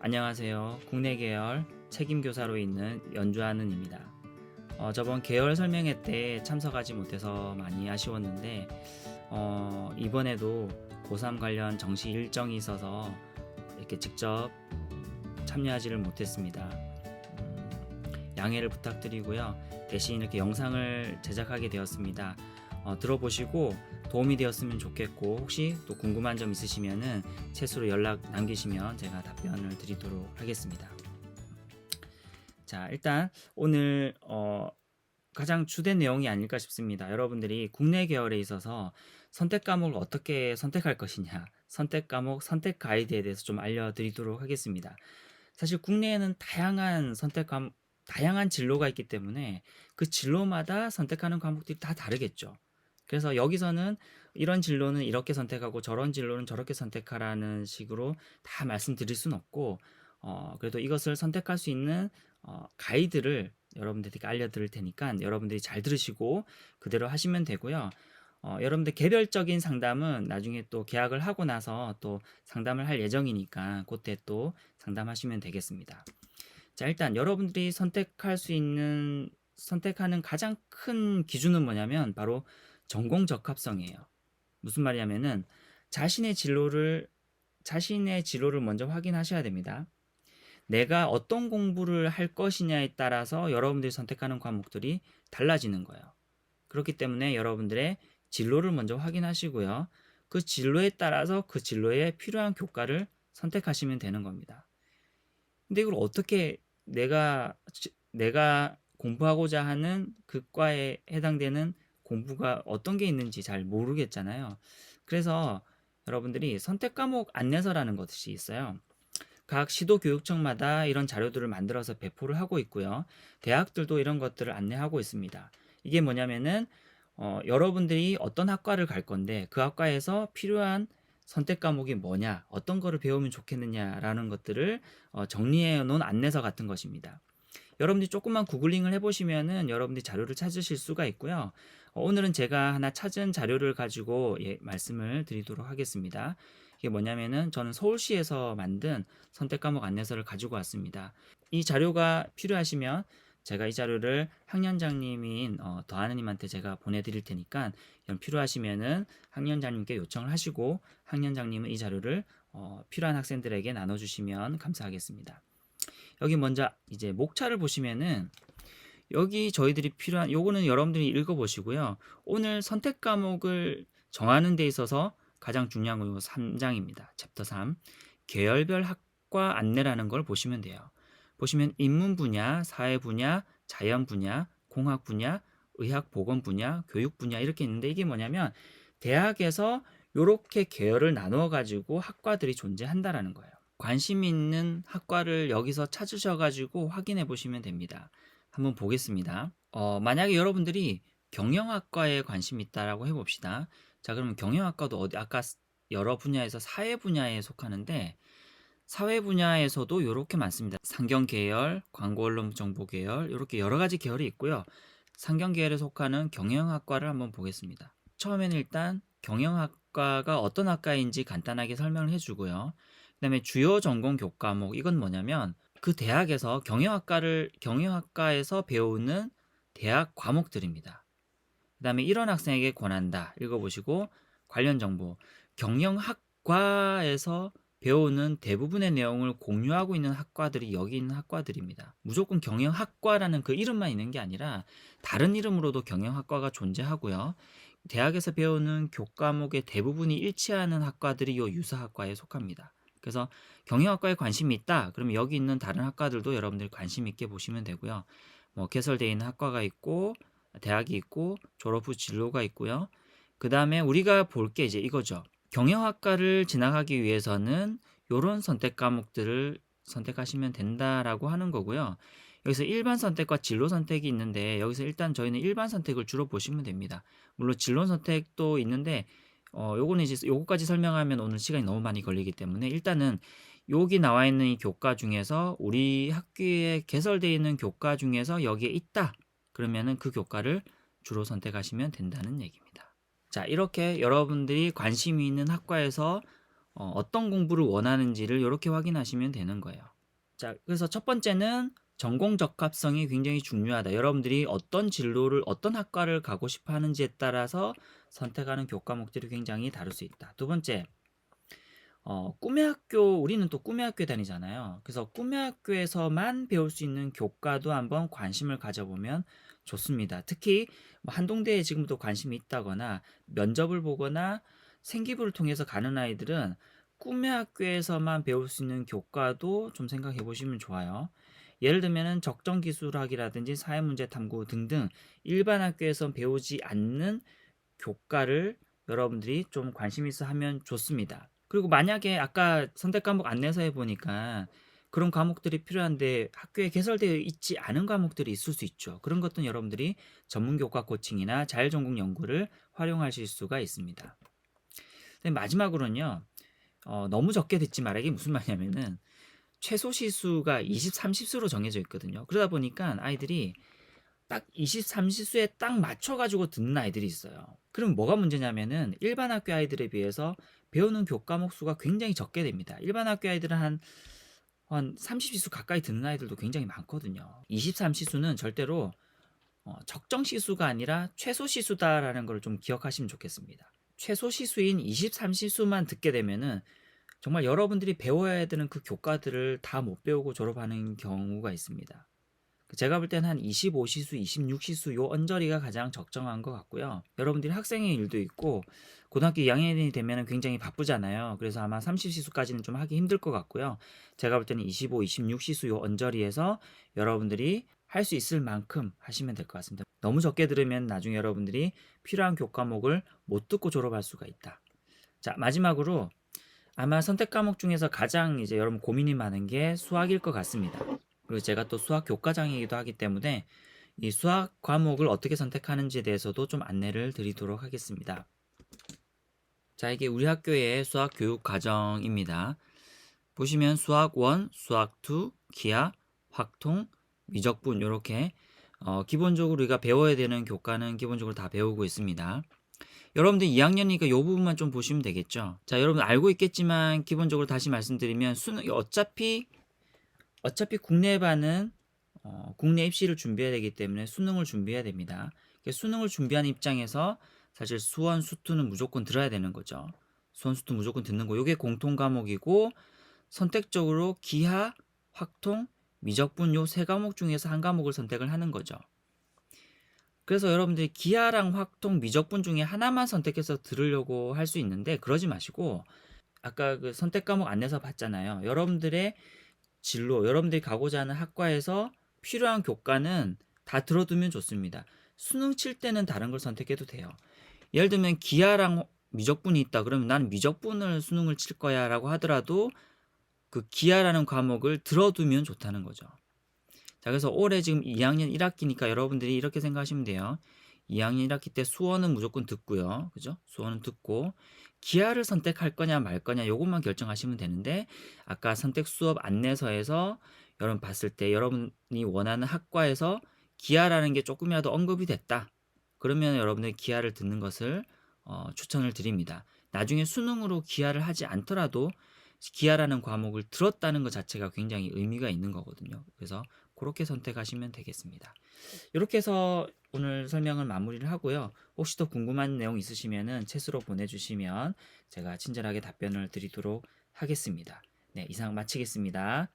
안녕하세요. 국내 계열 책임교사로 있는 연주하는입니다. 저번 계열 설명회 때 참석하지 못해서 많이 아쉬웠는데 이번에도 고3 관련 정시 일정이 있어서 이렇게 직접 참여하지를 못했습니다. 양해를 부탁드리고요. 대신 이렇게 영상을 제작하게 되었습니다. 들어보시고 도움이 되었으면 좋겠고 혹시 또 궁금한 점 있으시면은 채수로 연락 남기시면 제가 답변을 드리도록 하겠습니다. 자, 일단 오늘 가장 주된 내용이 아닐까 싶습니다. 여러분들이 국내 계열에 있어서 선택 과목을 어떻게 선택할 것이냐, 선택 과목 선택 가이드에 대해서 좀 알려드리도록 하겠습니다. 사실 국내에는 다양한 진로가 있기 때문에 그 진로마다 선택하는 과목들이 다 다르겠죠. 그래서 여기서는 이런 진로는 이렇게 선택하고 저런 진로는 저렇게 선택하라는 식으로 다 말씀드릴 수는 없고, 그래도 이것을 선택할 수 있는 가이드를 여러분들에게 알려드릴 테니까 여러분들이 잘 들으시고 그대로 하시면 되고요. 여러분들 개별적인 상담은 나중에 또 계약을 하고 나서 또 상담을 할 예정이니까 그때 또 상담하시면 되겠습니다. 자, 일단 여러분들이 선택하는 가장 큰 기준은 뭐냐면 바로 전공 적합성이에요. 무슨 말이냐면은 자신의 진로를 먼저 확인하셔야 됩니다. 내가 어떤 공부를 할 것이냐에 따라서 여러분들이 선택하는 과목들이 달라지는 거예요. 그렇기 때문에 여러분들의 진로를 먼저 확인하시고요. 그 진로에 따라서 그 진로에 필요한 교과를 선택하시면 되는 겁니다. 근데 이걸 어떻게 내가 공부하고자 하는 그 과에 해당되는 공부가 어떤 게 있는지 잘 모르겠잖아요. 그래서 여러분들이 선택 과목 안내서라는 것이 있어요. 각 시도교육청마다 이런 자료들을 만들어서 배포를 하고 있고요. 대학들도 이런 것들을 안내하고 있습니다. 이게 뭐냐면은 여러분들이 어떤 학과를 갈 건데 그 학과에서 필요한 선택 과목이 뭐냐, 어떤 거를 배우면 좋겠느냐라는 것들을 정리해 놓은 안내서 같은 것입니다. 여러분들이 조금만 구글링을 해보시면은 여러분들이 자료를 찾으실 수가 있고요. 오늘은 제가 하나 찾은 자료를 가지고 말씀을 드리도록 하겠습니다. 이게 뭐냐면은 저는 서울시에서 만든 선택 과목 안내서를 가지고 왔습니다. 이 자료가 필요하시면 제가 이 자료를 학년장님인 더하느님한테 제가 보내드릴 테니까 필요하시면은 학년장님께 요청을 하시고 학년장님은 이 자료를 필요한 학생들에게 나눠주시면 감사하겠습니다. 여기 먼저 이제 목차를 보시면은 여기 저희들이 필요한 요거는 여러분들이 읽어보시고요. 오늘 선택 과목을 정하는 데 있어서 가장 중요한 건 요 3장입니다. 챕터 3 계열별 학과 안내라는 걸 보시면 돼요. 보시면 인문 분야, 사회 분야, 자연 분야, 공학 분야, 의학 보건 분야, 교육 분야 이렇게 있는데 이게 뭐냐면 대학에서 요렇게 계열을 나누어 가지고 학과들이 존재한다라는 거예요. 관심 있는 학과를 여기서 찾으셔가지고 확인해 보시면 됩니다. 한번 보겠습니다. 만약에 여러분들이 경영학과에 관심 있다라고 해봅시다. 자, 그러면 경영학과도 아까 여러 분야에서 사회 분야에 속하는데 사회 분야에서도 이렇게 많습니다. 상경 계열, 광고 언론 정보 계열 이렇게 여러 가지 계열이 있고요. 상경 계열에 속하는 경영학과를 한번 보겠습니다. 처음에는 일단 경영학과가 어떤 학과인지 간단하게 설명을 해주고요. 그다음에 주요 전공 교과목 이건 뭐냐면 그 대학에서 경영학과에서 배우는 대학 과목들입니다. 그다음에 이런 학생에게 권한다 읽어보시고 관련 정보 경영학과에서 배우는 대부분의 내용을 공유하고 있는 학과들이 여기 있는 학과들입니다. 무조건 경영학과라는 그 이름만 있는 게 아니라 다른 이름으로도 경영학과가 존재하고요. 대학에서 배우는 교과목의 대부분이 일치하는 학과들이 이 유사학과에 속합니다. 그래서 경영학과에 관심이 있다. 그러면 여기 있는 다른 학과들도 여러분들이 관심 있게 보시면 되고요. 뭐 개설되어 있는 학과가 있고 대학이 있고 졸업 후 진로가 있고요. 그 다음에 우리가 볼 게 이제 이거죠. 경영학과를 진학하기 위해서는 이런 선택 과목들을 선택하시면 된다라고 하는 거고요. 여기서 일반 선택과 진로 선택이 있는데 여기서 일단 저희는 일반 선택을 주로 보시면 됩니다. 물론 진로 선택도 있는데 요거는 이제 요거까지 설명하면 오늘 시간이 너무 많이 걸리기 때문에 일단은 여기 나와 있는 이 교과 중에서 우리 학교에 개설되어 있는 교과 중에서 여기에 있다. 그러면은 그 교과를 주로 선택하시면 된다는 얘기입니다. 자, 이렇게 여러분들이 관심이 있는 학과에서 어떤 공부를 원하는지를 요렇게 확인하시면 되는 거예요. 자, 그래서 첫 번째는 전공 적합성이 굉장히 중요하다. 여러분들이 어떤 진로를, 어떤 학과를 가고 싶어 하는지에 따라서 선택하는 교과목들이 굉장히 다를 수 있다. 두 번째, 꿈의 학교, 우리는 또 꿈의 학교에 다니잖아요. 그래서 꿈의 학교에서만 배울 수 있는 교과도 한번 관심을 가져보면 좋습니다. 특히 뭐 한동대에 지금도 관심이 있다거나 면접을 보거나 생기부를 통해서 가는 아이들은 꿈의 학교에서만 배울 수 있는 교과도 좀 생각해 보시면 좋아요. 예를 들면은 적정기술학이라든지 사회문제탐구 등등 일반 학교에서 배우지 않는 교과를 여러분들이 좀 관심 있어 하면 좋습니다. 그리고 만약에 아까 선택 과목 안내서에 보니까 그런 과목들이 필요한데 학교에 개설되어 있지 않은 과목들이 있을 수 있죠. 그런 것들은 여러분들이 전문교과 코칭이나 자율전공 연구를 활용하실 수가 있습니다. 마지막으로는요. 너무 적게 듣지 말아기 무슨 말이냐면은 최소 시수가 20, 30수로 정해져 있거든요. 그러다 보니까 아이들이 딱 20, 30수에 딱 맞춰가지고 듣는 아이들이 있어요. 그럼 뭐가 문제냐면은 일반 학교 아이들에 비해서 배우는 교과목 수가 굉장히 적게 됩니다. 일반 학교 아이들은 한 30시수 가까이 듣는 아이들도 굉장히 많거든요. 23시수는 절대로 적정 시수가 아니라 최소 시수다라는 걸 좀 기억하시면 좋겠습니다. 최소 시수인 23시수만 듣게 되면은 정말 여러분들이 배워야 되는 그 교과들을 다 못 배우고 졸업하는 경우가 있습니다. 제가 볼 때는 한 25시수, 26시수 요 언저리가 가장 적정한 것 같고요. 여러분들이 학생의 일도 있고 고등학교 2학년이 되면 굉장히 바쁘잖아요. 그래서 아마 30시수까지는 좀 하기 힘들 것 같고요. 제가 볼 때는 25, 26시수 요 언저리에서 여러분들이 할 수 있을 만큼 하시면 될 것 같습니다. 너무 적게 들으면 나중에 여러분들이 필요한 교과목을 못 듣고 졸업할 수가 있다. 자, 마지막으로 아마 선택 과목 중에서 가장 이제 여러분 고민이 많은 게 수학일 것 같습니다. 그리고 제가 또 수학 교과장이기도 하기 때문에 이 수학 과목을 어떻게 선택하는지에 대해서도 좀 안내를 드리도록 하겠습니다. 자, 이게 우리 학교의 수학 교육 과정입니다. 보시면 수학 1, 수학 2, 기하, 확통, 미적분 이렇게 기본적으로 우리가 배워야 되는 교과는 기본적으로 다 배우고 있습니다. 여러분들 2학년이니까 이 부분만 좀 보시면 되겠죠. 자, 여러분 알고 있겠지만 기본적으로 다시 말씀드리면 수능 어차피 국내반은 국내 입시를 준비해야 되기 때문에 수능을 준비해야 됩니다. 수능을 준비하는 입장에서 사실 수원, 수투는 무조건 들어야 되는 거죠. 수원, 수투 무조건 듣는 거. 이게 공통 과목이고 선택적으로 기하, 확통, 미적분 요 세 과목 중에서 한 과목을 선택을 하는 거죠. 그래서 여러분들이 기하랑 확통, 미적분 중에 하나만 선택해서 들으려고 할 수 있는데 그러지 마시고 아까 그 선택 과목 안내서 봤잖아요. 여러분들의 진로, 여러분들이 가고자 하는 학과에서 필요한 교과는 다 들어두면 좋습니다. 수능 칠 때는 다른 걸 선택해도 돼요. 예를 들면 기하랑 미적분이 있다. 그러면 나는 미적분을 수능을 칠 거야 라고 하더라도 그 기하라는 과목을 들어두면 좋다는 거죠. 자, 그래서 올해 지금 2학년 1학기니까 여러분들이 이렇게 생각하시면 돼요. 2학년 1학기 때 수원은 무조건 듣고요. 그죠? 수원은 듣고 기하를 선택할 거냐 말 거냐 요것만 결정하시면 되는데 아까 선택 수업 안내서에서 여러분 봤을 때 여러분이 원하는 학과에서 기하라는 게 조금이라도 언급이 됐다. 그러면 여러분들이 기하를 듣는 것을 추천을 드립니다. 나중에 수능으로 기하를 하지 않더라도 기하라는 과목을 들었다는 것 자체가 굉장히 의미가 있는 거거든요. 그래서 그렇게 선택하시면 되겠습니다. 이렇게 해서 오늘 설명을 마무리를 하고요. 혹시 더 궁금한 내용 있으시면은 챗으로 보내주시면 제가 친절하게 답변을 드리도록 하겠습니다. 네, 이상 마치겠습니다.